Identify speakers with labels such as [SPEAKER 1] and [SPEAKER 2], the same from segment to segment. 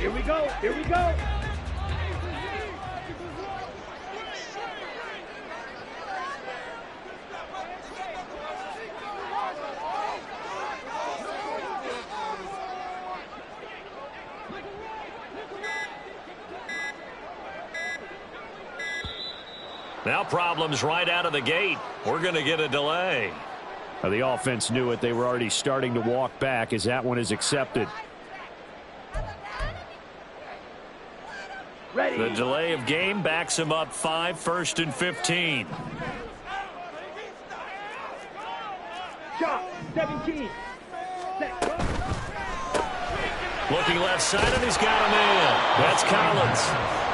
[SPEAKER 1] Here we go. Here we go.
[SPEAKER 2] Now problems right out of the gate. We're going to get a delay.
[SPEAKER 3] Now the offense knew it. They were already starting to walk back as that one is accepted.
[SPEAKER 1] Ready.
[SPEAKER 2] The delay of game backs him up 5, 1st and 15.
[SPEAKER 1] Shot 17.
[SPEAKER 2] Looking left side, and he's got him in. That's Collins.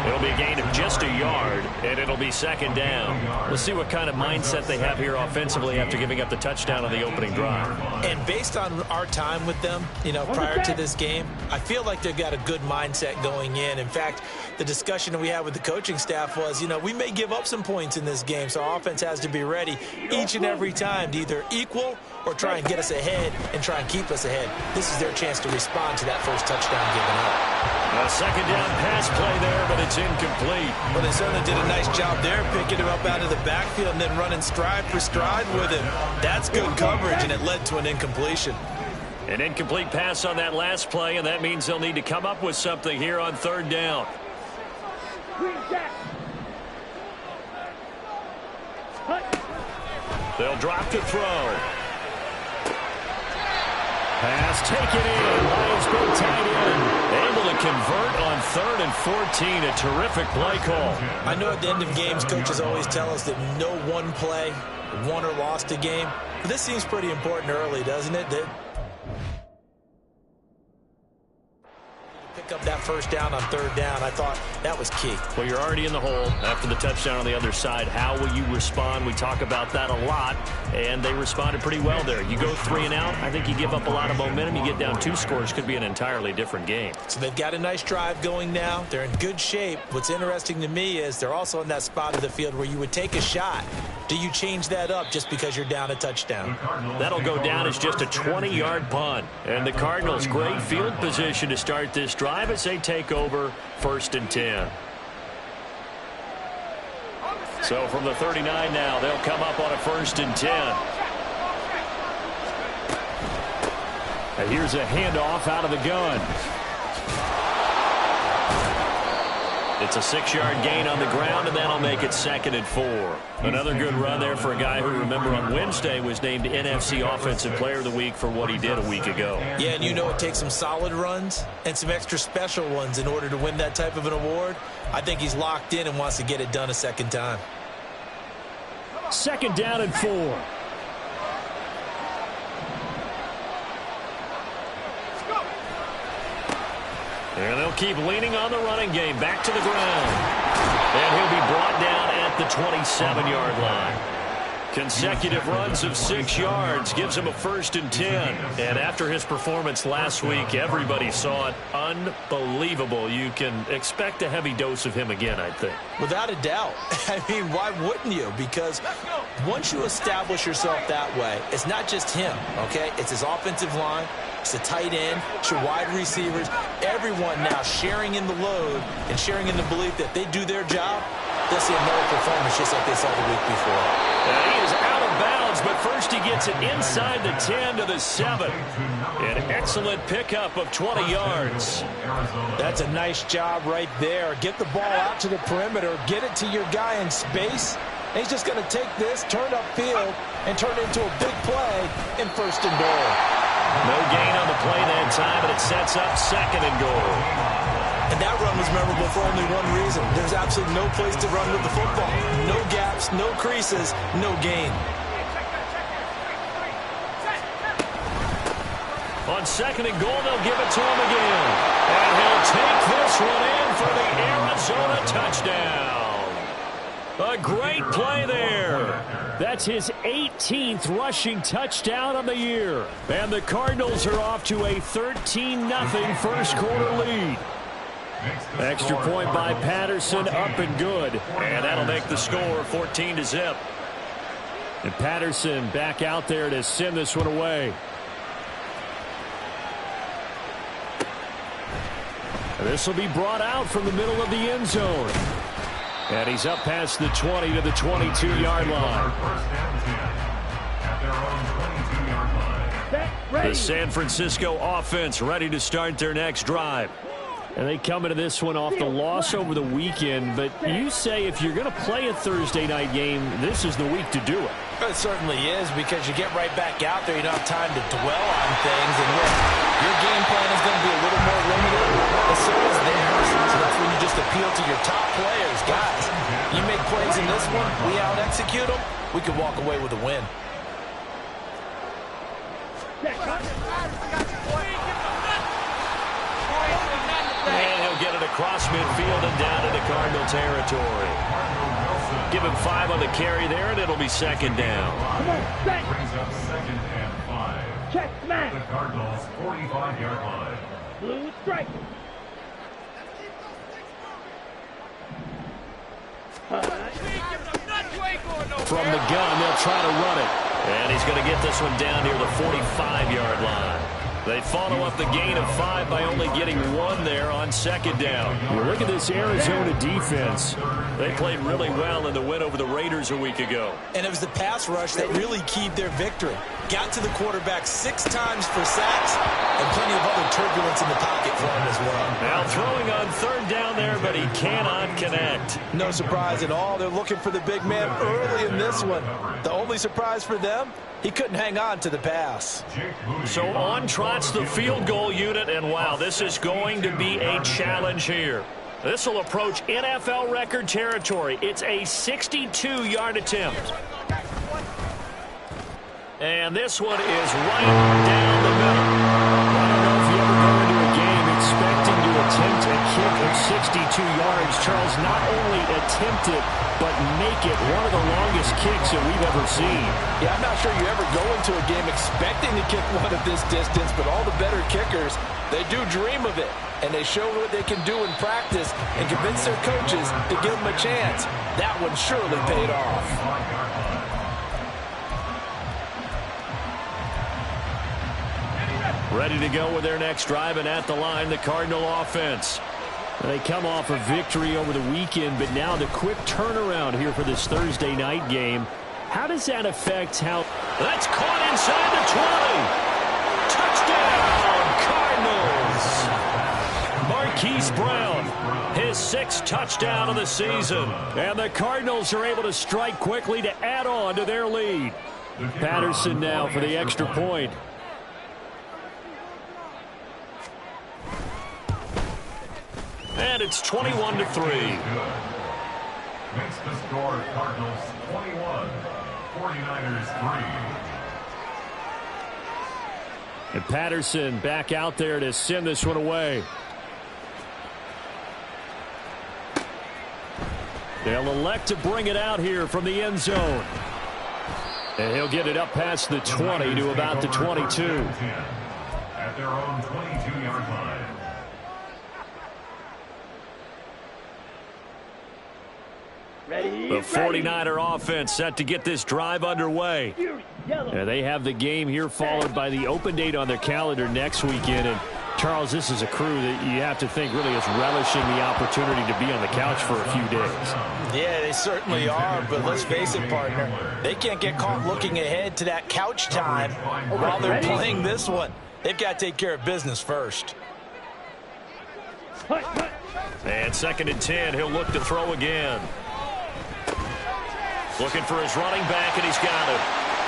[SPEAKER 2] It'll be a gain of just a yard, and it'll be 2nd down. We'll see what kind of mindset they have here offensively after giving up the touchdown on the opening drive.
[SPEAKER 4] And based on our time with them, prior to this game, I feel like they've got a good mindset going in. In fact, the discussion that we had with the coaching staff was, we may give up some points in this game, so our offense has to be ready each and every time to either equal or try and get us ahead and try and keep us ahead. This is their chance to respond to that first touchdown given up.
[SPEAKER 2] A 2nd down pass play there, but it's incomplete.
[SPEAKER 4] Well, they certainly did a nice job there, picking him up out of the backfield and then running stride for stride with him. That's good coverage, and it led to an incompletion.
[SPEAKER 2] An incomplete pass on that last play, and that means they'll need to come up with something here on 3rd down. They'll drop to throw.
[SPEAKER 3] Pass taken in. Lions big tight end.
[SPEAKER 2] Able to convert on 3rd and 14. A terrific play call.
[SPEAKER 4] I know at the end of games, coaches always tell us that no one play won or lost a game. But this seems pretty important early, doesn't it? Pick up that first down on 3rd down. I thought that was key.
[SPEAKER 2] Well, you're already in the hole after the touchdown on the other side. How will you respond? We talk about that a lot, and they responded pretty well there. You go 3 and out, I think you give up a lot of momentum. You get down 2 scores, could be an entirely different game.
[SPEAKER 4] So they've got a nice drive going now. They're in good shape. What's interesting to me is they're also in that spot of the field where you would take a shot. Do you change that up just because you're down a touchdown?
[SPEAKER 2] That'll go down as just a 20-yard punt. And the Cardinals, great field position to start this drive as they take over 1st and 10. So from the 39 now, they'll come up on a 1st and 10.
[SPEAKER 3] And here's a handoff out of the gun.
[SPEAKER 2] It's a 6-yard gain on the ground, and that'll make it 2nd and 4. Another good run there for a guy who, remember, on Wednesday was named NFC Offensive Player of the Week for what he did a week ago.
[SPEAKER 4] Yeah, and it takes some solid runs and some extra special ones in order to win that type of an award. I think he's locked in and wants to get it done a 2nd time.
[SPEAKER 3] 2nd down and 4.
[SPEAKER 2] And they'll keep leaning on the running game. Back to the ground. And he'll be brought down at the 27-yard line. Consecutive runs of 6 yards gives him a 1st and 10. And after his performance last week, everybody saw it. Unbelievable. You can expect a heavy dose of him again, I think.
[SPEAKER 4] Without a doubt. I mean, why wouldn't you? Because once you establish yourself that way, it's not just him, okay? It's his offensive line. It's the tight end. It's your wide receivers. Everyone now sharing in the load and sharing in the belief that they do their job. They'll see another performance just like they saw the week before.
[SPEAKER 2] He is out of bounds, but first he gets it inside the 10 to the 7. An excellent pickup of 20 yards.
[SPEAKER 4] That's a nice job right there. Get the ball out to the perimeter. Get it to your guy in space. And he's just going to take this, turn upfield, and turn it into a big play in 1st and goal.
[SPEAKER 2] No gain on the play that time, but it sets up 2nd and goal.
[SPEAKER 4] And that run was memorable for only one reason. There's absolutely no place to run with the football. No gaps, no creases, no gain.
[SPEAKER 2] On 2nd and goal, they'll give it to him again. And he'll take this one in for the Arizona touchdown. A great play there.
[SPEAKER 3] That's his 18th rushing touchdown of the year. And the Cardinals are off to a 13-0 first quarter lead. Extra point by Patterson, up and good.
[SPEAKER 2] And that'll make the score 14-0.
[SPEAKER 3] And Patterson back out there to send this one away. This will be brought out from the middle of the end zone. And he's up past the 20 to the 22-yard line. The San Francisco offense ready to start their next drive. And they come into this one off the loss over the weekend. But you say if you're going to play a Thursday night game, this is the week to do it.
[SPEAKER 4] It certainly is, because you get right back out there. You don't have time to dwell on things. And your game plan is going to be a little more limited, and so is theirs. So that's when you just appeal to your top players. Guys, you make plays in this one, we out-execute them, we could walk away with a win.
[SPEAKER 2] And he'll get it across midfield and down into Cardinal territory. Give him 5 on the carry there, and it'll be second down.
[SPEAKER 1] Come on, set.
[SPEAKER 5] Brings up 2nd and 5.
[SPEAKER 1] Check, smash.
[SPEAKER 5] The Cardinals' 45-yard line.
[SPEAKER 1] Blue strike.
[SPEAKER 3] From the gun, they'll try to run it.
[SPEAKER 2] And he's going to get this one down near the 45-yard line. They follow up the gain of 5 by only getting 1 there on second down.
[SPEAKER 3] Well, look at this Arizona defense.
[SPEAKER 2] They played really well in the win over the Raiders a week ago.
[SPEAKER 4] And it was the pass rush that really keyed their victory. Got to the quarterback 6 times for sacks, and plenty of other turbulence in the pocket for him as well.
[SPEAKER 2] Now throwing on 3rd down there, but he cannot connect.
[SPEAKER 4] No surprise at all. They're looking for the big man early in this one. The only surprise for them, he couldn't hang on to the pass.
[SPEAKER 2] So on trots the field goal unit, and wow, this is going to be a challenge here. This will approach NFL record territory. It's a 62-yard attempt. And this one is right down the middle.
[SPEAKER 3] I don't know if you ever go into a game expecting to attempt a kick of 62 yards. Charles, not only attempt it, but make it one of the longest kicks that we've ever seen.
[SPEAKER 4] Yeah, I'm not sure you ever go into a game expecting to kick one of this distance, but all the better kickers, they do dream of it. And they show what they can do in practice and convince their coaches to give them a chance. That one surely paid off.
[SPEAKER 2] Ready to go with their next drive, and at the line, the Cardinal offense.
[SPEAKER 3] They come off a victory over the weekend, but now the quick turnaround here for this Thursday night game. How does that affect how...
[SPEAKER 2] That's caught inside the 20. Touchdown, Cardinals! Marquise Brown, his 6th touchdown of the season.
[SPEAKER 3] And the Cardinals are able to strike quickly to add on to their lead. Patterson now for the extra point.
[SPEAKER 2] And it's 21-3.
[SPEAKER 5] Makes the score Cardinals 21, 49ers 3.
[SPEAKER 3] And Patterson back out there to send this one away. They'll elect to bring it out here from the end zone. And he'll get it up past the 20 to about the 22.
[SPEAKER 5] At their own 22-yard line.
[SPEAKER 1] Ready,
[SPEAKER 2] The 49er offense set to get this drive underway.
[SPEAKER 3] And they have the game here followed by the open date on their calendar next weekend. And Charles, this is a crew that you have to think really is relishing the opportunity to be on the couch for a few days.
[SPEAKER 4] Yeah, they certainly are, but let's face it, partner. They can't get caught looking ahead to that couch time while they're playing this one. They've got to take care of business first.
[SPEAKER 2] And 2nd and 10, he'll look to throw again. Looking for his running back, and he's got it.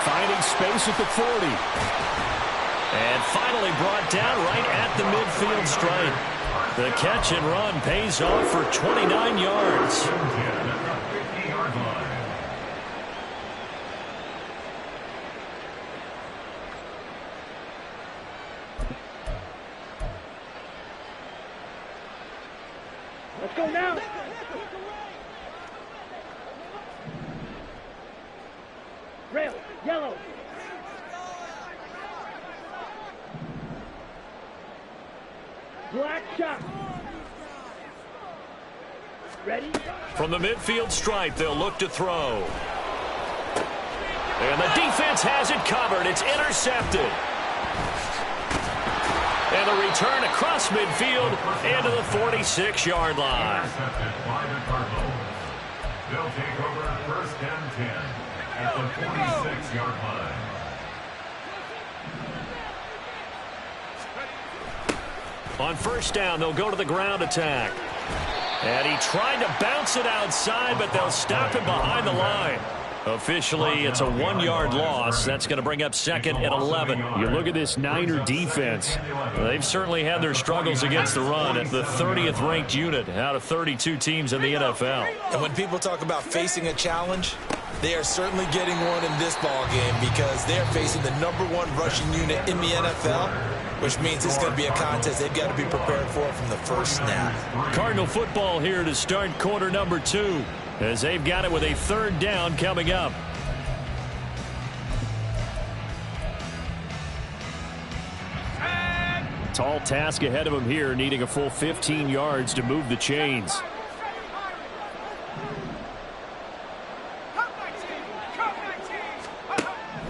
[SPEAKER 3] Finding space at the 40.
[SPEAKER 2] And finally brought down right at the midfield stripe. The catch and run pays off for 29 yards.
[SPEAKER 1] Let's go now. Rail, yellow. Black shot. Ready?
[SPEAKER 2] From the midfield stripe, they'll look to throw. And the defense has it covered. It's intercepted. And And the return across midfield into the 46-yard line.
[SPEAKER 5] Intercepted by the Cardinals. They'll take over first and 10 at the 46-yard line.
[SPEAKER 2] On first down, they'll go to the ground attack. And he tried to bounce it outside, but they'll stop him behind the line. Officially, it's a 1-yard loss. That's going to bring up second and 11.
[SPEAKER 3] You look at this Niner defense.
[SPEAKER 2] They've certainly had their struggles against the run at the 30th ranked unit out of 32 teams in the NFL.
[SPEAKER 4] And when people talk about facing a challenge, they are certainly getting one in this ball game because they're facing the #1 rushing unit in the NFL, which means it's going to be a contest they've got to be prepared for from the first snap.
[SPEAKER 2] Cardinal football here to start quarter number 2 as they've got it with a third down coming up.
[SPEAKER 3] Tall task ahead of him here, needing a full 15 yards to move the chains.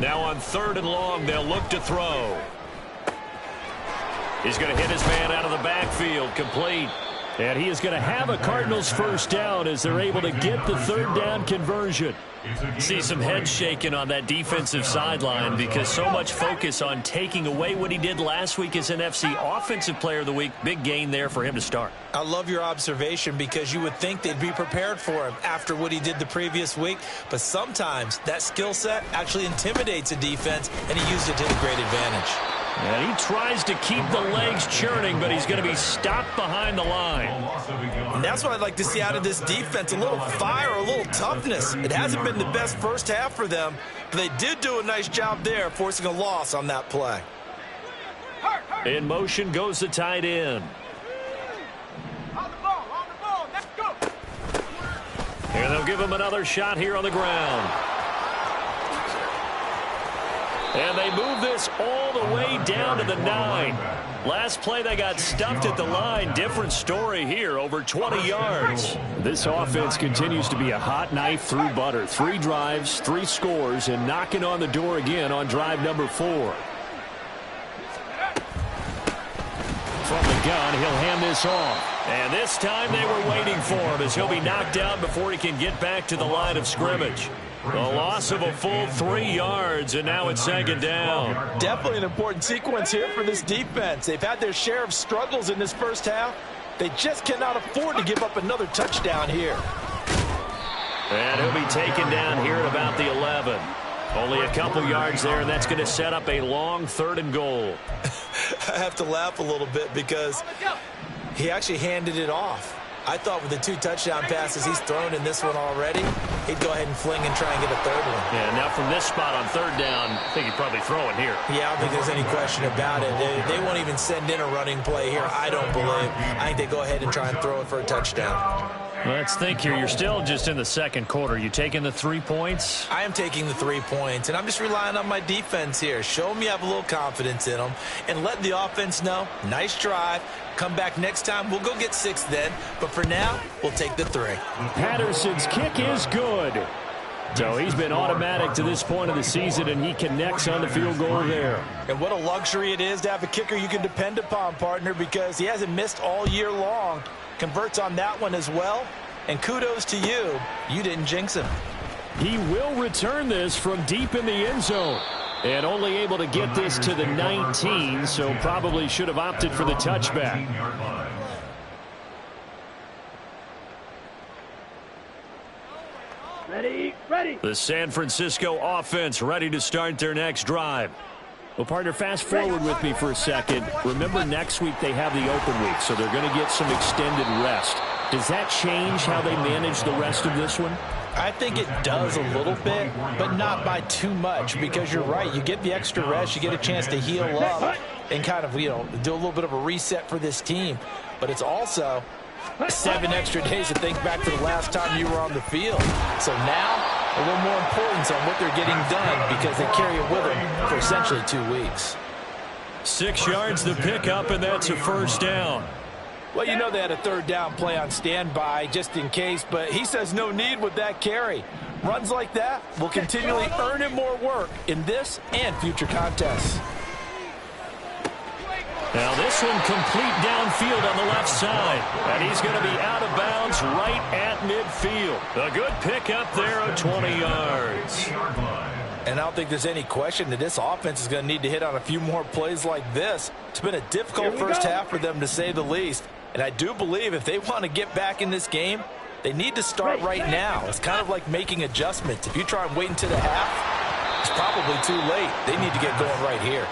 [SPEAKER 2] Now on third and long, they'll look to throw. He's going to hit his man out of the backfield, complete.
[SPEAKER 3] And he is going to have a Cardinals first down as they're able to get the third down conversion.
[SPEAKER 2] See some head shaking on that defensive sideline because so much focus on taking away what he did last week as NFC Offensive Player of the Week. Big gain there for him to start.
[SPEAKER 4] I love your observation because you would think they'd be prepared for him after what he did the previous week. But sometimes that skill set actually intimidates a defense, and he used it to a great advantage.
[SPEAKER 2] And he tries to keep the legs churning, but he's going to be stopped behind the line.
[SPEAKER 4] And that's what I'd like to see out of this defense, a little fire, a little toughness. It hasn't been the best first half for them, but they did do a nice job there, forcing a loss on that play.
[SPEAKER 2] In motion goes the tight end.
[SPEAKER 1] On the ball, let's go.
[SPEAKER 2] And they'll give him another shot here on the ground. And they move this all the way down to the 9. Last play, they got stuffed at the line. Different story here, over 20 yards.
[SPEAKER 3] This offense continues to be a hot knife through butter. 3 drives, 3 scores, and knocking on the door again on drive number 4. From the gun, he'll hand this off.
[SPEAKER 2] And this time they were waiting for him as he'll be knocked down before he can get back to the line of scrimmage. A loss of a full 3 yards, and now it's second down.
[SPEAKER 4] Definitely an important sequence here for this defense. They've had their share of struggles in this first half. They just cannot afford to give up another touchdown here.
[SPEAKER 2] And he'll be taken down here at about the 11. Only a couple yards there, and that's going to set up a long 3rd and goal.
[SPEAKER 4] I have to laugh a little bit because he actually handed it off. I thought with the 2 touchdown passes he's thrown in this one already, he'd go ahead and fling and try and get a 3rd one.
[SPEAKER 2] Yeah, now from this spot on 3rd down, I think he'd probably throw it here.
[SPEAKER 4] Yeah, I don't think there's any question about it. They won't even send in a running play here, I don't believe. I think they go ahead and try and throw it for a touchdown.
[SPEAKER 2] Let's think here. You're still just in the second quarter. You taking the 3 points?
[SPEAKER 4] I am taking the 3 points, and I'm just relying on my defense here. Show them you have a little confidence in them, and let the offense know, nice drive. Come back next time. We'll go get 6 then, but for now, we'll take the 3.
[SPEAKER 3] Patterson's kick is good. So he's been automatic to this point of the season, and he connects on the field goal there.
[SPEAKER 4] And what a luxury it is to have a kicker you can depend upon, partner, because he hasn't missed all year long. Converts on that one as well. And kudos to you. You didn't jinx him.
[SPEAKER 3] He will return this from deep in the end zone. And only able to get this to the 19, so probably should have opted for the touchback.
[SPEAKER 1] Ready.
[SPEAKER 2] The San Francisco offense ready to start their next drive.
[SPEAKER 3] Well, partner, fast forward with me for a second. Remember, next week they have the open week, so they're going to get some extended rest. Does that change how they manage the rest of this one?
[SPEAKER 4] I think it does a little bit, but not by too much, because you're right. You get the extra rest. You get a chance to heal up and kind of, do a little bit of a reset for this team. But it's also 7 extra days to think back to the last time you were on the field. So now, a little more importance on what they're getting done because they carry it with them for essentially 2 weeks.
[SPEAKER 2] 6 yards to pick up, and that's a first down.
[SPEAKER 4] Well, they had a 3rd down play on standby just in case, but he says no need with that carry. Runs like that will continually earn him more work in this and future contests.
[SPEAKER 2] Now this one complete downfield on the left side. And he's going to be out of bounds right at midfield. A good pickup there of 20 yards.
[SPEAKER 4] And I don't think there's any question that this offense is going to need to hit on a few more plays like this. It's been a difficult first half for them, to say the least. And I do believe if they want to get back in this game, they need to start right now. It's kind of like making adjustments. If you try and wait until the half, it's probably too late. They need to get going right here.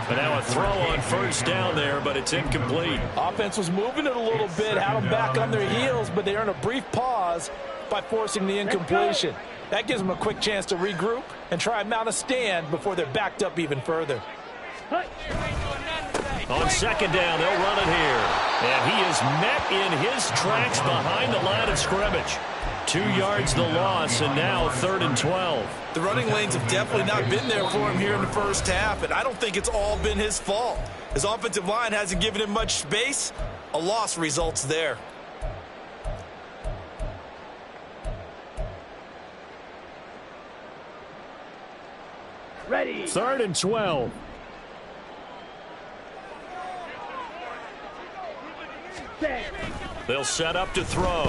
[SPEAKER 2] But now a throw on first down there, but it's incomplete.
[SPEAKER 4] Offense was moving it a little bit, had them back on their heels, but they earned a brief pause by forcing the incompletion. That gives them a quick chance to regroup and try and mount a stand before they're backed up even further.
[SPEAKER 2] On second down, they'll run it here. And he is met in his tracks behind the line of scrimmage. 2 yards the loss, and now 3rd and 12.
[SPEAKER 4] The running lanes have definitely not been there for him here in the first half, and I don't think it's all been his fault. His offensive line hasn't given him much space. A loss results there.
[SPEAKER 1] Ready.
[SPEAKER 3] 3rd and 12.
[SPEAKER 2] They'll set up to throw.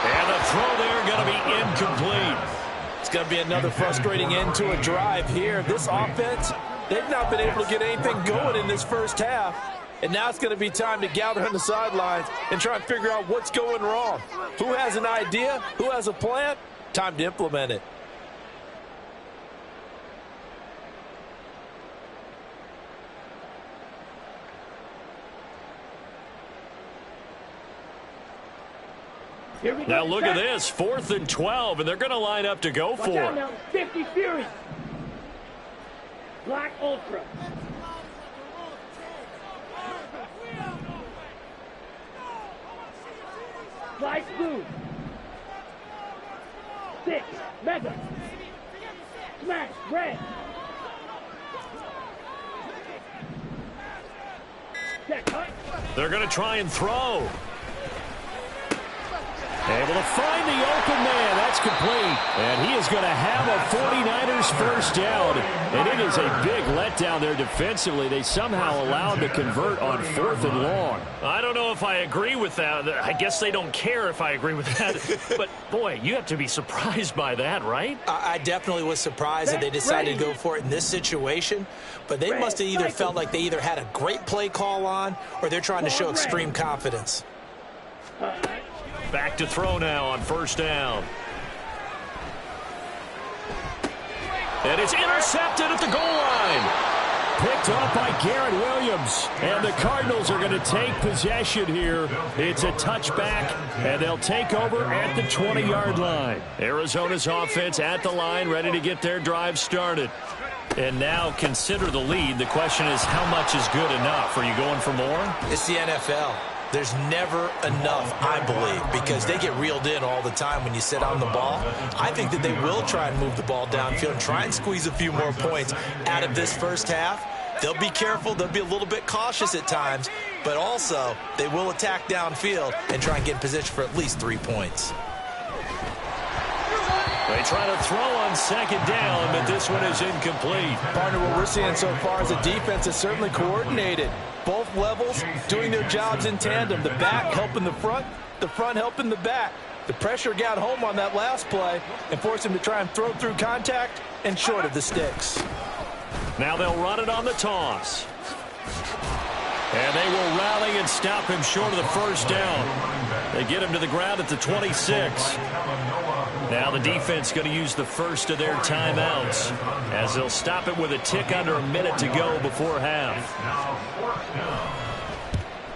[SPEAKER 2] And the throw there going to be incomplete.
[SPEAKER 4] It's going to be another frustrating end to a drive here. This offense, they've not been able to get anything going in this first half. And now it's going to be time to gather on the sidelines and try and figure out what's going wrong. Who has an idea? Who has a plan? Time to implement it.
[SPEAKER 2] Now look at this, 4th and 12, and they're going to line up to go for it.
[SPEAKER 1] 50 Fury. Black Ultra. Light Blue. 6 Mega. Smash Red.
[SPEAKER 2] They're going to try and throw. Able to find the open man. That's complete. And he is going to have a 49ers first down. And it is a big letdown there defensively. They somehow allowed to convert on 4th and long. I don't know if I agree with that. I guess they don't care if I agree with that. But, boy, you have to be surprised by that, right?
[SPEAKER 4] I definitely was surprised that they decided to go for it in this situation. But they must have either felt like they either had a great play call on or they're trying to show extreme confidence.
[SPEAKER 2] Back to throw now on first down. And it's intercepted at the goal line.
[SPEAKER 3] Picked up by Garrett Williams. And the Cardinals are going to take possession here. It's a touchback, and they'll take over at the 20-yard line.
[SPEAKER 2] Arizona's offense at the line, ready to get their drive started. And now consider the lead. The question is, how much is good enough? Are you going for more?
[SPEAKER 4] It's the NFL. There's never enough, I believe, because they get reeled in all the time when you sit on the ball. I think that they will try and move the ball downfield and try and squeeze a few more points out of this first half. They'll be careful. They'll be a little bit cautious at times, but also they will attack downfield and try and get in position for at least 3 points.
[SPEAKER 2] They try to throw on second down, but this one is incomplete.
[SPEAKER 4] Partner, what we're seeing so far is the defense is certainly coordinated. Both levels doing their jobs in tandem. The back helping the front helping the back. The pressure got home on that last play and forced him to try and throw through contact and short of the sticks.
[SPEAKER 2] Now they'll run it on the toss. And they will rally and stop him short of the first down. They get him to the ground at the 26. Now the defense going to use the first of their timeouts as they'll stop it with a tick under a minute to go before half.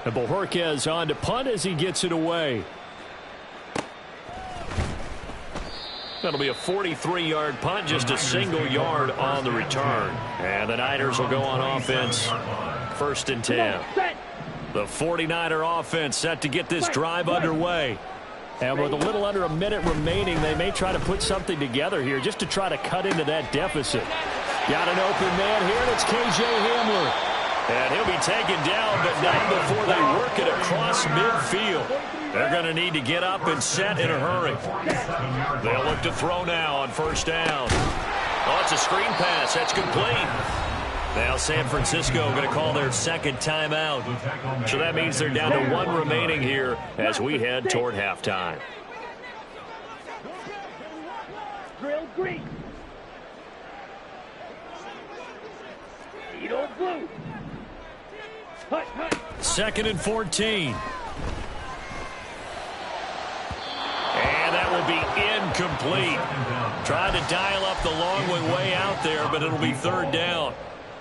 [SPEAKER 3] And Bojorquez on to punt as he gets it away.
[SPEAKER 2] That'll be a 43-yard punt, just a single yard on the return. And the Niners will go on offense, 1st and 10. The 49er offense set to get this drive underway. And with a little under a minute remaining, they may try to put something together here just to try to cut into that deficit. Got an open man here, and it's K.J. Hamler. And he'll be taken down, but not before they work it across midfield. They're going to need to get up and set in a hurry. They'll look to throw now on first down. Oh, it's a screen pass. That's complete. Now San Francisco going to call their second timeout. So that means they're down to 1 remaining here as we head toward halftime.
[SPEAKER 1] Grill green. Needle blue. Hut, hut.
[SPEAKER 3] 2nd and 14.
[SPEAKER 2] And that will be incomplete. Trying to dial up the long way out there, but it'll be 3rd down.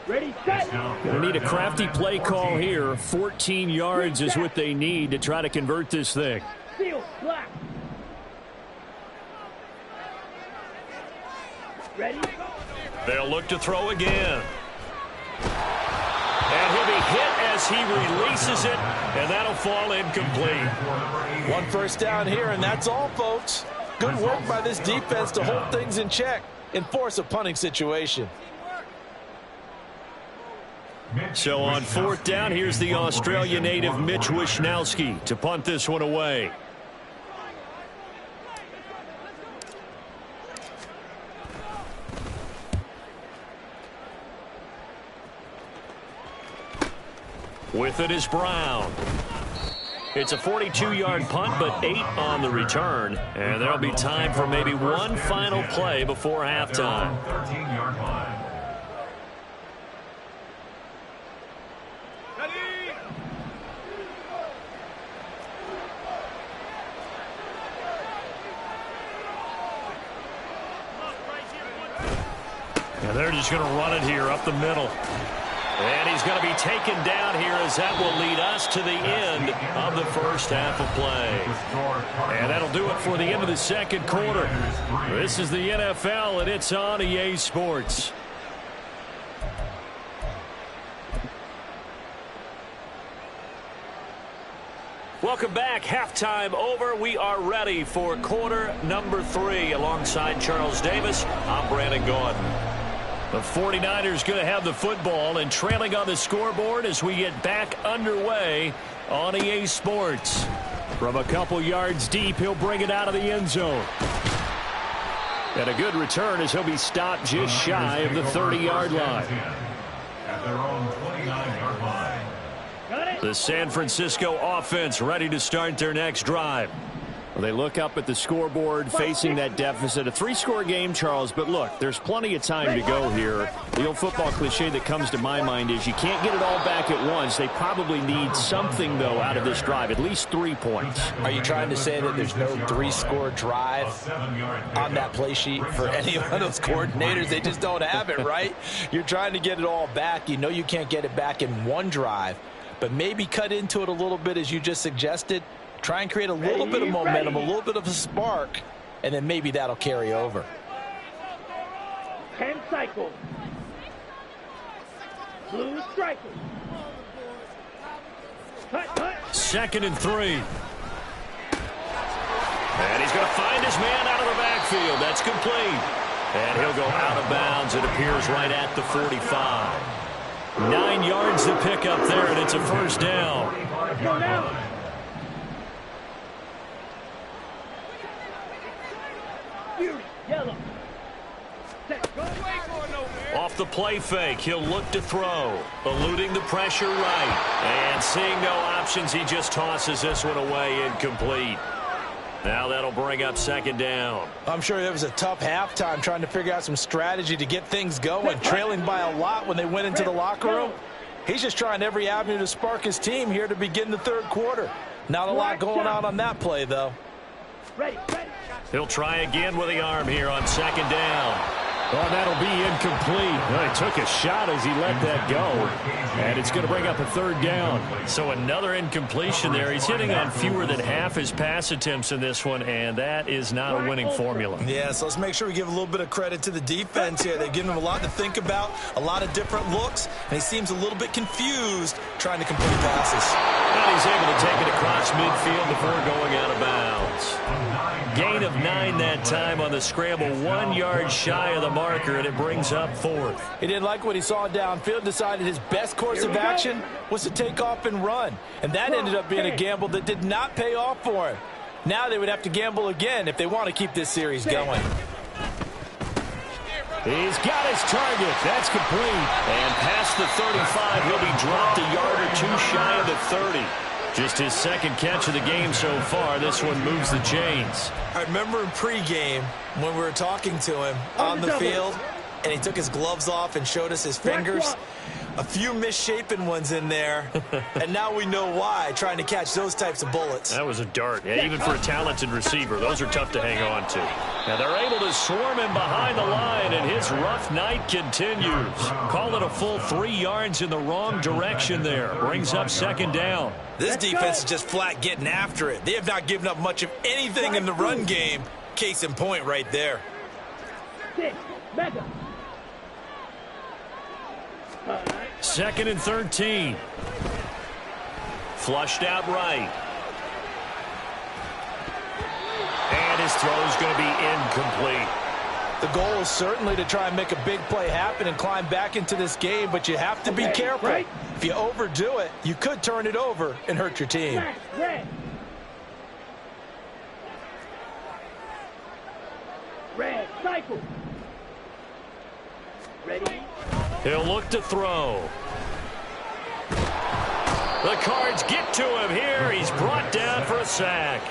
[SPEAKER 1] Ready, set.
[SPEAKER 3] Going to need a crafty play call here. 14 yards is what they need to try to convert this thing.
[SPEAKER 1] Seal, black. Ready?
[SPEAKER 2] They'll look to throw again. And he'll be hit as he releases it, and that'll fall incomplete.
[SPEAKER 4] 1 first down here, and that's all, folks. Good work by this defense to hold things in check and force a punting situation.
[SPEAKER 2] So on 4th down, here's the Australia native Mitch Wishnowsky to punt this one away. With it is Brown. It's a 42-yard punt, but 8 on the return. And there'll be time for maybe one final play before halftime.
[SPEAKER 5] 13-yard line.
[SPEAKER 2] And they're just going to run it here up the middle. And he's going to be taken down here as that will lead us to the end of the first half of play. And that'll do it for the end of the 2nd quarter. This is the NFL, and it's on EA Sports. Welcome back. Halftime over. We are ready for quarter number 3. Alongside Charles Davis, I'm Brandon Gordon. The 49ers going to have the football and trailing on the scoreboard as we get back underway on EA Sports.
[SPEAKER 3] From a couple yards deep, he'll bring it out of the end zone. And a good return as he'll be stopped just shy of the 30-yard line.
[SPEAKER 5] At their own 29-yard line.
[SPEAKER 2] The San Francisco offense ready to start their next drive.
[SPEAKER 3] Well, they look up at the scoreboard facing that deficit. A 3-score game, Charles, but look, there's plenty of time to go here. The old football cliche that comes to my mind is you can't get it all back at once. They probably need something, though, out of this drive, at least 3 points.
[SPEAKER 4] Are you trying to say that there's no 3-score drive on that play sheet for any one of those coordinators? They just don't have it, right? You're trying to get it all back. You know you can't get it back in one drive, but maybe cut into it a little bit as you just suggested. Try and create a little bit of momentum, a little bit of a spark, and then maybe that'll carry over.
[SPEAKER 1] 10 cycles. Blue strikers. Hut, hut.
[SPEAKER 2] 2nd and 3. And he's going to find his man out of the backfield. That's complete. And he'll go out of bounds. It appears right at the 45. 9 yards to pick up there, and it's a first down.
[SPEAKER 1] Go down. Fury, yellow. Set, go.
[SPEAKER 2] Off the play fake, he'll look to throw. Eluding the pressure right. And seeing no options, he just tosses this one away, incomplete. Now that'll bring up 2nd down.
[SPEAKER 4] I'm sure it was a tough halftime trying to figure out some strategy to get things going. Trailing by a lot when they went into the locker room. He's just trying every avenue to spark his team here to begin the 3rd quarter. Not a lot going on that play, though.
[SPEAKER 1] Ready, ready.
[SPEAKER 2] He'll try again with the arm here on 2nd down.
[SPEAKER 3] Oh, that'll be incomplete. Well, he took a shot as he let that go. And it's going to bring up a 3rd down.
[SPEAKER 2] So another incompletion there. He's hitting on fewer than half his pass attempts in this one, and that is not a winning formula.
[SPEAKER 4] Yeah, so let's make sure we give a little bit of credit to the defense here. They've given him a lot to think about, a lot of different looks, and he seems a little bit confused trying to complete passes.
[SPEAKER 2] And he's able to take it across midfield before going out of bounds. Gain of 9 that time on the scramble, 1 yard shy of the marker, and it brings up 4th.
[SPEAKER 4] He didn't like what he saw downfield, decided his best course of action was to take off and run. And that ended up being a gamble that did not pay off for him. Now they would have to gamble again if they want to keep this series going.
[SPEAKER 3] He's got his target. That's complete.
[SPEAKER 2] And past the 35, he'll be dropped a yard or two shy of the 30. Just his second catch of the game so far. This one moves the chains.
[SPEAKER 4] I remember in pregame when we were talking to him on the field, and he took his gloves off and showed us his fingers. A few misshapen ones in there, and now we know why, trying to catch those types of bullets.
[SPEAKER 2] That was a dart. Yeah, even for a talented receiver, those are tough to hang on to. Now they're able to swarm him behind the line, and his rough night continues. Call it a full 3 yards in the wrong direction there. Brings up second down.
[SPEAKER 4] This defense is just flat getting after it. They have not given up much of anything in the run game. Case in point right there.
[SPEAKER 2] Second and 13. Flushed out right. And his throw is going to be incomplete.
[SPEAKER 4] The goal is certainly to try and make a big play happen and climb back into this game, but you have to be careful. If you overdo it, you could turn it over and hurt your team.
[SPEAKER 1] Red, cycle. Ready?
[SPEAKER 2] He'll look to throw. The Cards get to him here. He's brought down for a sack.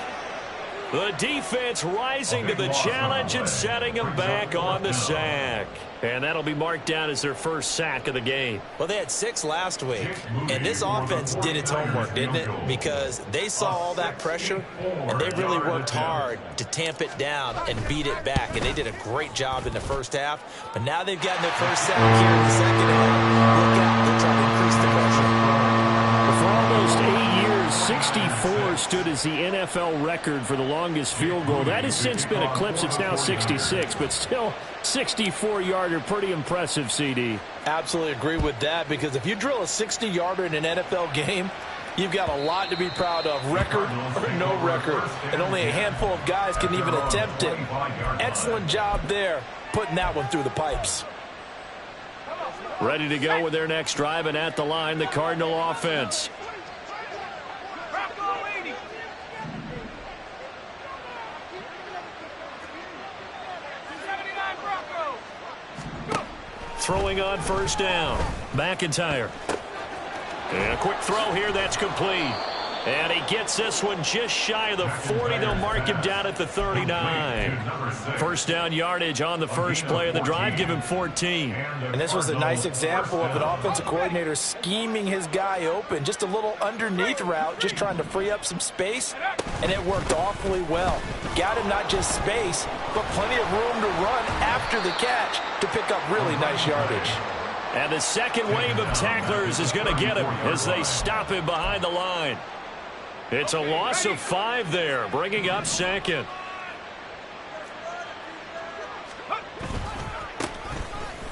[SPEAKER 2] The defense rising to the challenge and setting him back on the sack. And that'll be marked down as their first sack of the game.
[SPEAKER 4] Well, they had 6 last week, and this offense did its homework, didn't it? Because they saw all that pressure, and they really worked hard to tamp it down and beat it back. And they did a great job in the first half. But now they've gotten their first sack here in the second half. Look out, they're trying to increase the pressure.
[SPEAKER 3] For almost 8 years, 64 stood as the NFL record for the longest field goal. That has since been eclipsed. It's now 66, but still 64-yarder, pretty impressive, CD.
[SPEAKER 4] Absolutely agree with that, because if you drill a 60-yarder in an NFL game, you've got a lot to be proud of, record or no record. And only a handful of guys can even attempt it. Excellent job there, putting that one through the pipes.
[SPEAKER 2] Ready to go with their next drive, and at the line, the Cardinal offense. Throwing on first down. McIntyre. And a quick throw here, that's complete. And he gets this one just shy of the 40. They'll mark him down at the 39. First down yardage on the first play of the drive. Give him 14.
[SPEAKER 4] And this was a nice example of an offensive coordinator scheming his guy open. Just a little underneath route, just trying to free up some space. And it worked awfully well. Got him not just space, but plenty of room to run after the catch to pick up really nice yardage.
[SPEAKER 2] And the second wave of tacklers is going to get him as they stop him behind the line. It's a loss of 5 there, bringing up second.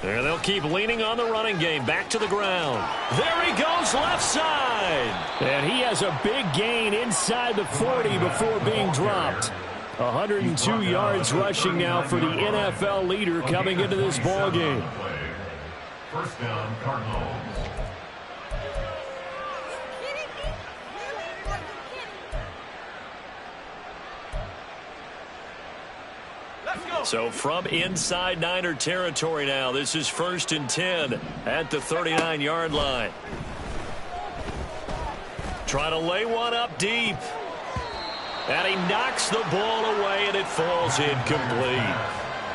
[SPEAKER 2] And they'll keep leaning on the running game. Back to the ground. There he goes, left side.
[SPEAKER 3] And he has a big gain inside the 40 before being dropped. 102 yards rushing now for the NFL leader coming into this ball game.
[SPEAKER 5] First down, Cardinals.
[SPEAKER 2] So from inside Niner territory now, this is 1st and 10 at the 39-yard line. Trying to lay one up deep. And he knocks the ball away, and it falls incomplete.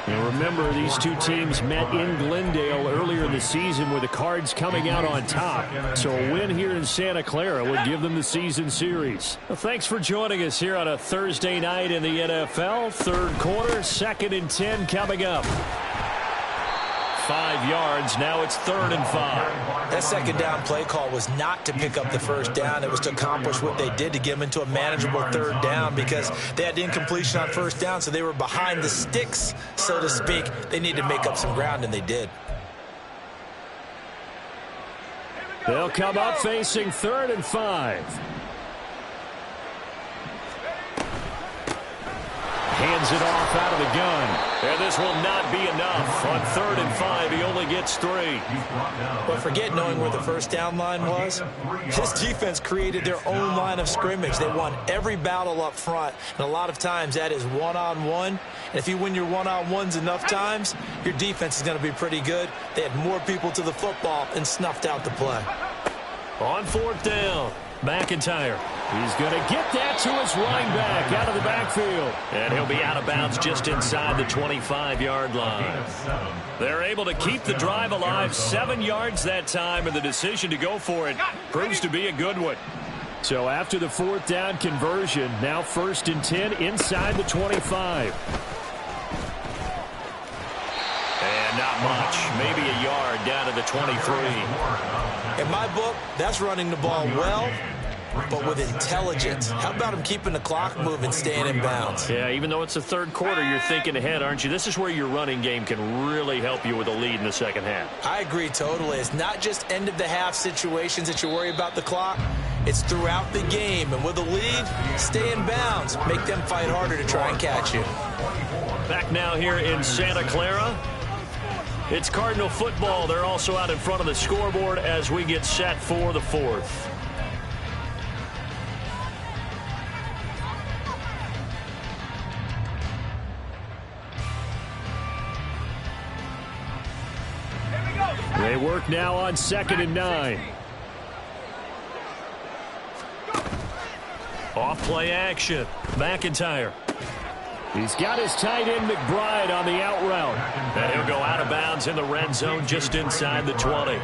[SPEAKER 3] And remember, these two teams met in Glendale earlier in the season with the Cards coming out on top. So a win here in Santa Clara would give them the season series.
[SPEAKER 2] Well, thanks for joining us here on a Thursday night in the NFL. Third quarter, 2nd and 10 coming up. 5 yards. Now it's 3rd and 5.
[SPEAKER 4] That second down play call was not to pick up the first down. It was to accomplish what they did to get them into a manageable 3rd down, because they had incompletion on first down, so they were behind the sticks, so to speak. They needed to make up some ground, and they did.
[SPEAKER 3] They'll come up facing 3rd and 5. Hands it off out of the gun.
[SPEAKER 2] And this will not be enough. On 3rd and 5, he only gets 3.
[SPEAKER 4] But forget knowing where the first down line was. This defense created their own line of scrimmage. They won every battle up front. And a lot of times that is one-on-one. And if you win your one-on-ones enough times, your defense is going to be pretty good. They had more people to the football and snuffed out the play.
[SPEAKER 2] On 4th down, McIntyre.
[SPEAKER 3] He's going to get that to his running back out of the backfield.
[SPEAKER 2] And he'll be out of bounds just inside the 25-yard line. They're able to keep the drive alive, 7 yards that time, and the decision to go for it proves to be a good one.
[SPEAKER 3] So after the 4th down conversion, now 1st and 10 inside the 25.
[SPEAKER 2] And not much, maybe a yard down to the 23.
[SPEAKER 4] In my book, that's running the ball well, but with intelligence. How about him keeping the clock moving, staying in bounds?
[SPEAKER 2] Yeah, even though it's the 3rd quarter, you're thinking ahead, aren't you? This is where your running game can really help you with a lead in the second half.
[SPEAKER 4] I agree totally. It's not just end-of-the-half situations that you worry about the clock. It's throughout the game. And with a lead, stay in bounds. Make them fight harder to try and catch you.
[SPEAKER 2] Back now here in Santa Clara. It's Cardinal football. They're also out in front of the scoreboard as we get set for the 4th.
[SPEAKER 3] They work now on 2nd and 9.
[SPEAKER 2] Off play action. McIntyre.
[SPEAKER 3] He's got his tight end McBride on the out route.
[SPEAKER 2] And he'll go out of bounds in the red zone just inside the 20.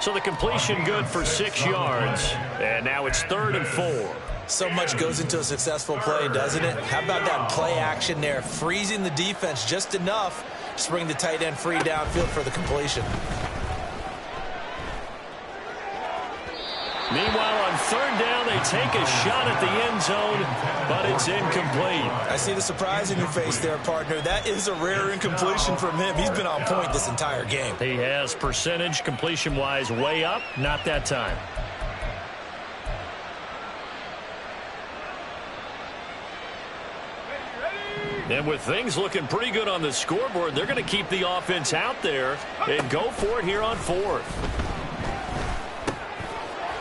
[SPEAKER 2] So the completion good for 6 yards. And now it's 3rd and 4.
[SPEAKER 4] So much goes into a successful play, doesn't it? How about that play action there? Freezing the defense just enough to bring the tight end free downfield for the completion.
[SPEAKER 2] Meanwhile, on 3rd down, they take a shot at the end zone, but it's incomplete.
[SPEAKER 4] I see the surprise in your face there, partner. That is a rare incompletion from him. He's been on point this entire game.
[SPEAKER 2] He has percentage completion-wise way up, not that time. And with things looking pretty good on the scoreboard, they're going to keep the offense out there and go for it here on 4th.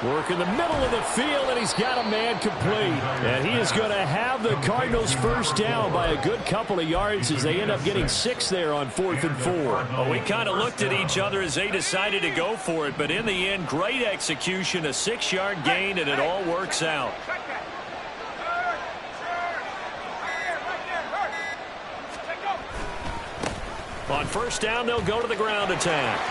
[SPEAKER 3] Work in the middle of the field, and he's got a man complete. And he is going to have the Cardinals first down by a good couple of yards as they end up getting 6 there on 4th and 4.
[SPEAKER 2] Well, we kind of looked at each other as they decided to go for it, but in the end, great execution, a 6-yard gain, and it all works out. On 1st down, they'll go to the ground attack.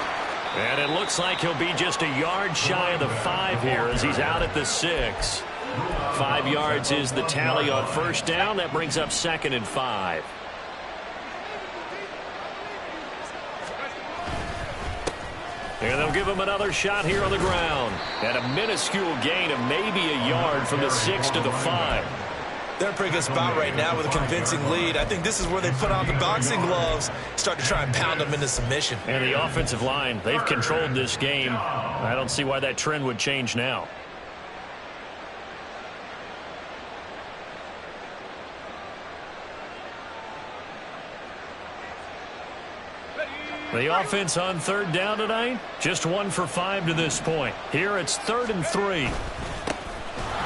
[SPEAKER 2] And it looks like he'll be just a yard shy of the 5 here as he's out at the 6. 5 yards is the tally on 1st down. That brings up 2nd and 5. And they'll give him another shot here on the ground. And a minuscule gain of maybe a yard from the 6 to the 5.
[SPEAKER 4] They're in a pretty good spot right now with a convincing lead. I think this is where they put on the boxing gloves, start to try and pound them into submission.
[SPEAKER 2] And the offensive line, they've controlled this game. I don't see why that trend would change now. The offense on 3rd down tonight, just 1 for 5 to this point. Here it's 3rd and 3.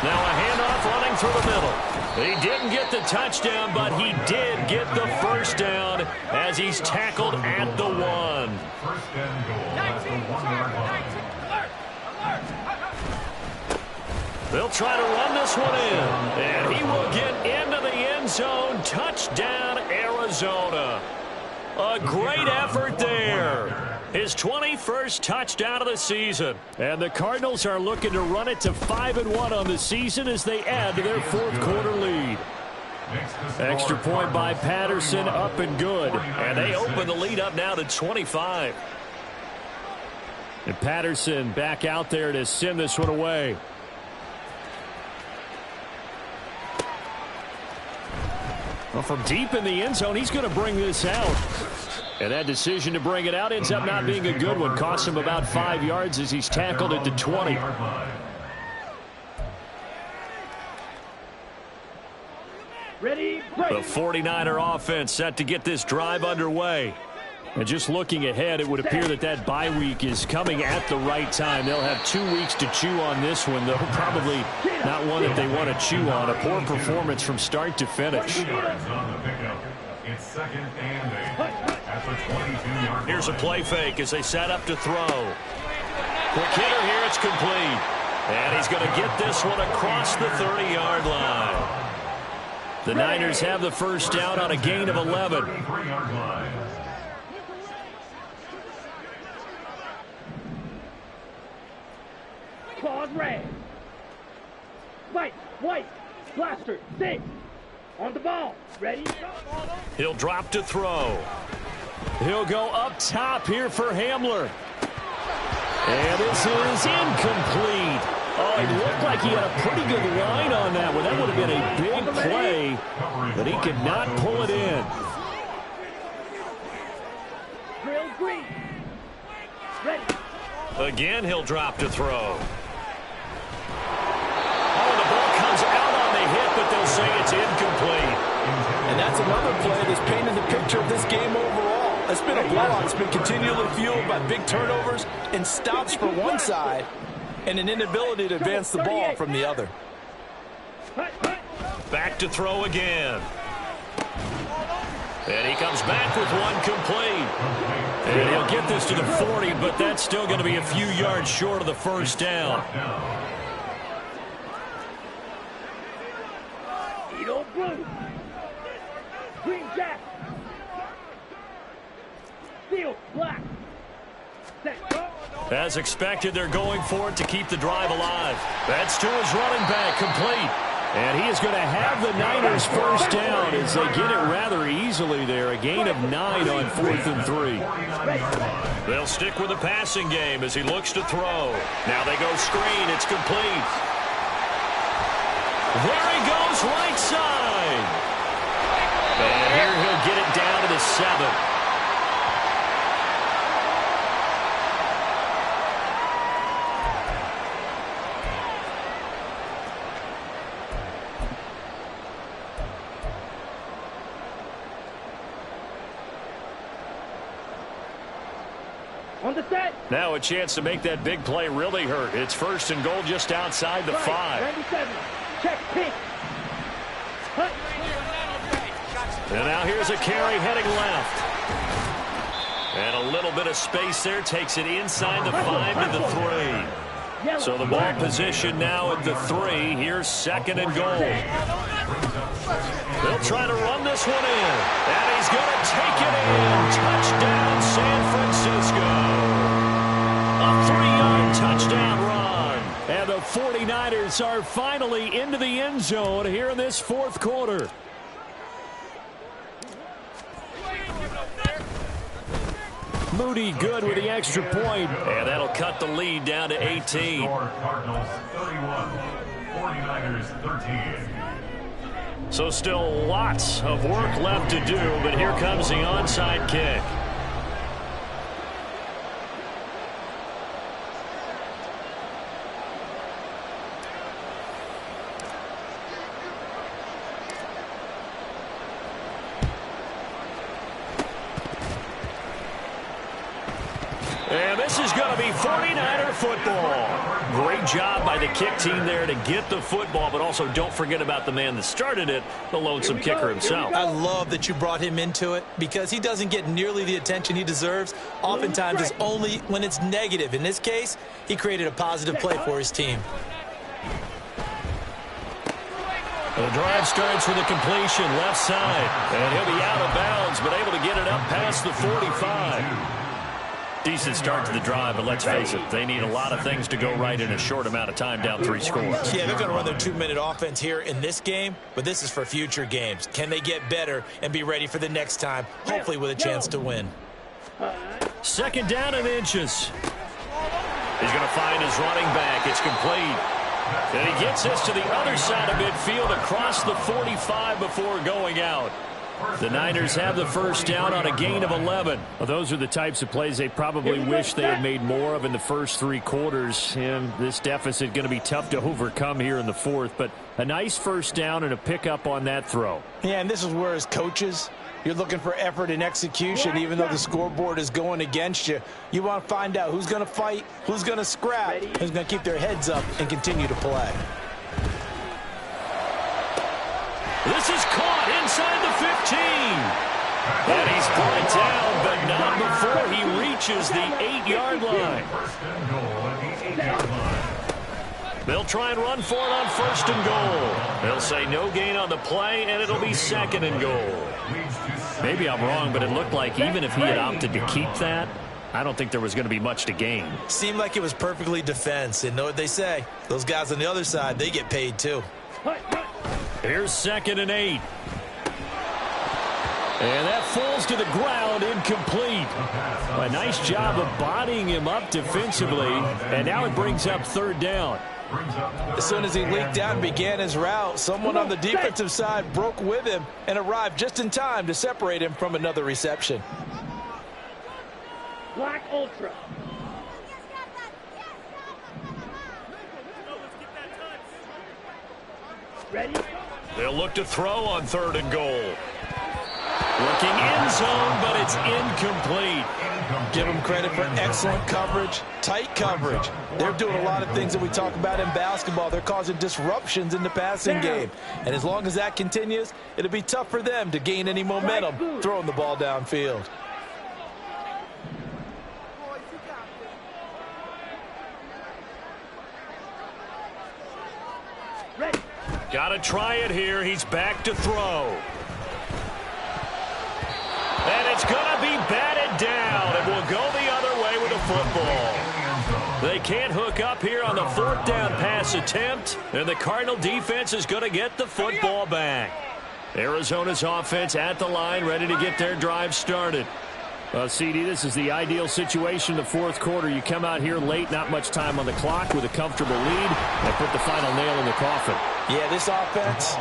[SPEAKER 2] Now a handoff running through the middle. He didn't get the touchdown, but he did get the first down as he's tackled at the 1.
[SPEAKER 5] First and goal at the 1-yard line.
[SPEAKER 2] They'll try to run this one in, and he will get into the end zone. Touchdown, Arizona. A great effort there. His 21st touchdown of the season.
[SPEAKER 3] And the Cardinals are looking to run it to 5-1 on the season as they add to their 4th quarter lead. Extra point by Patterson, up and good.
[SPEAKER 2] And they open the lead up now to 25.
[SPEAKER 3] And Patterson back out there to send this one away. Well, from deep in the end zone, he's going to bring this out. And that decision to bring it out ends up not being a good one. Costs him about 5 yards as he's tackled at the 20.
[SPEAKER 1] Ready,
[SPEAKER 3] The 49er offense set to get this drive underway. And just looking ahead, it would appear that bye week is coming at the right time. They'll have 2 weeks to chew on this one, though probably not one that they want to chew on. A poor performance from start to finish.
[SPEAKER 5] It's second and 8 at the 22-yard line.
[SPEAKER 2] Here's a play fake as they set up to throw. Quick hitter here, it's complete. And he's going to get this one across the 30-yard line. The Niners have the first down on a gain of 11.
[SPEAKER 5] 33-yard line.
[SPEAKER 1] Claws red. White, white, blaster, 6. On the ball. Ready?
[SPEAKER 2] He'll drop to throw.
[SPEAKER 3] He'll go up top here for Hamler. And this is incomplete. Oh, it looked like he had a pretty good line on that one. That would have been a big play, but he could not pull it in.
[SPEAKER 1] Drill green. Ready.
[SPEAKER 2] Again, he'll drop to throw. Oh, the ball comes out on the hit, but they'll say it's incomplete.
[SPEAKER 6] And that's another play that's painted the picture of this game overall. It's been a blowout. It's been continually fueled by big turnovers and stops for one side and an inability to advance the ball from the other.
[SPEAKER 2] Back to throw again. And he comes back with one complete. And he'll get this to the 40, but that's still going to be a few yards short of the first down.
[SPEAKER 1] Edo blue. Green jack. Steel black. Set.
[SPEAKER 2] As expected, they're going for it to keep the drive alive. That's to his running back, complete.
[SPEAKER 3] And he is going to have the Niners first down as they get it rather easily there. A gain of 9 on 4th and 3.
[SPEAKER 2] They'll stick with the passing game as he looks to throw. Now they go screen. It's complete. There he goes, right side. And here he'll get it down to the 7.
[SPEAKER 1] On the set.
[SPEAKER 3] Now a chance to make that big play really hurt. It's 1st and goal just outside the 5.
[SPEAKER 1] 97. Check pink. Hut.
[SPEAKER 2] And now here's a carry heading left. And a little bit of space there. Takes it inside the 5 to the 3. So the ball position now at the 3. Here's 2nd and goal. They'll try to run this one in. And he's going to take it in. Touchdown, San Francisco. A 3-yard touchdown run.
[SPEAKER 3] And the 49ers are finally into the end zone here in this 4th quarter. Moody good with the extra point.
[SPEAKER 2] And that'll cut the lead down to 18.
[SPEAKER 5] Cardinals 31, 49ers 13.
[SPEAKER 2] So still lots of work left to do, but here comes the onside kick. And this is going to be 49er football. Great job by the kick team there to get the football, but also don't forget about the man that started it, the lonesome kicker himself.
[SPEAKER 4] I love that you brought him into it because he doesn't get nearly the attention he deserves. Oftentimes it's only when it's negative. In this case, he created a positive play for his team.
[SPEAKER 2] The drive starts with a completion left side, and he'll be out of bounds, but able to get it up past the 45. Decent start to the drive, but let's face it, they need a lot of things to go right in a short amount of time, down 3 scores.
[SPEAKER 4] Yeah, they're going to run their 2-minute offense here in this game, but this is for future games. Can they get better and be ready for the next time, hopefully with a chance to win?
[SPEAKER 2] 2nd down and inches. He's going to find his running back. It's complete. And he gets this to the other side of midfield across the 45 before going out.
[SPEAKER 3] The Niners have the first down on a gain of 11. Well, those are the types of plays they probably wish they had made more of in the first 3 quarters. And this deficit going to be tough to overcome here in the fourth. But a nice first down and a pickup on that throw.
[SPEAKER 6] Yeah, and this is where as coaches, you're looking for effort and execution. Even though the scoreboard is going against you, you want to find out who's going to fight, who's going to scrap, who's going to keep their heads up and continue to play.
[SPEAKER 2] This is caught inside the 15. And he's brought down, but not before he reaches the 8-yard line.
[SPEAKER 5] First and goal at the 8-yard line.
[SPEAKER 2] They'll try and run for it on first and goal. They'll say no gain on the play, and it'll be second and goal.
[SPEAKER 3] Maybe I'm wrong, but it looked like even if he had opted to keep that, I don't think there was going to be much to gain.
[SPEAKER 4] Seemed like it was perfectly defense. And know what they say? Those guys on the other side, they get paid too.
[SPEAKER 2] Here's second and 8. And that falls to the ground, incomplete.
[SPEAKER 3] A nice job of bodying him up defensively, and now it brings up third down.
[SPEAKER 6] As soon as he leaked out and began his route, someone on the defensive side broke with him and arrived just in time to separate him from another reception.
[SPEAKER 1] Black Ultra. Ready?
[SPEAKER 2] They'll look to throw on third and goal. Looking end zone, but it's incomplete.
[SPEAKER 6] Give them credit for excellent coverage, tight coverage. They're doing a lot of things that we talk about in basketball. They're causing disruptions in the passing game. And as long as that continues, it'll be tough for them to gain any momentum throwing the ball downfield.
[SPEAKER 1] Ready?
[SPEAKER 2] Got to try it here. He's back to throw. And it's going to be batted down. It will go the other way with the football. They can't hook up here on the fourth down pass attempt. And the Cardinal defense is going to get the football back. Arizona's offense at the line, ready to get their drive started.
[SPEAKER 3] Well, CD, this is the ideal situation in the fourth quarter. You come out here late, not much time on the clock with a comfortable lead, and put the final nail in the coffin.
[SPEAKER 6] Yeah, this offense,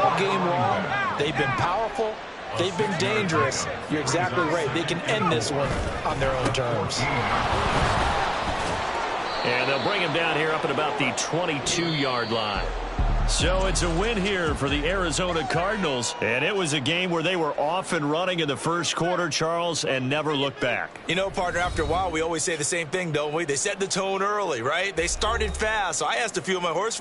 [SPEAKER 6] all game long, they've been powerful. They've been dangerous. You're exactly right. They can end this one on their own terms.
[SPEAKER 2] And they'll bring him down here up at about the 22-yard line. So it's a win here for the Arizona Cardinals. And it was a game where they were off and running in the first quarter, Charles, and never looked back.
[SPEAKER 4] You know, partner, after a while, we always say the same thing, don't we? They set the tone early, right? They started fast. So I asked a few of my horse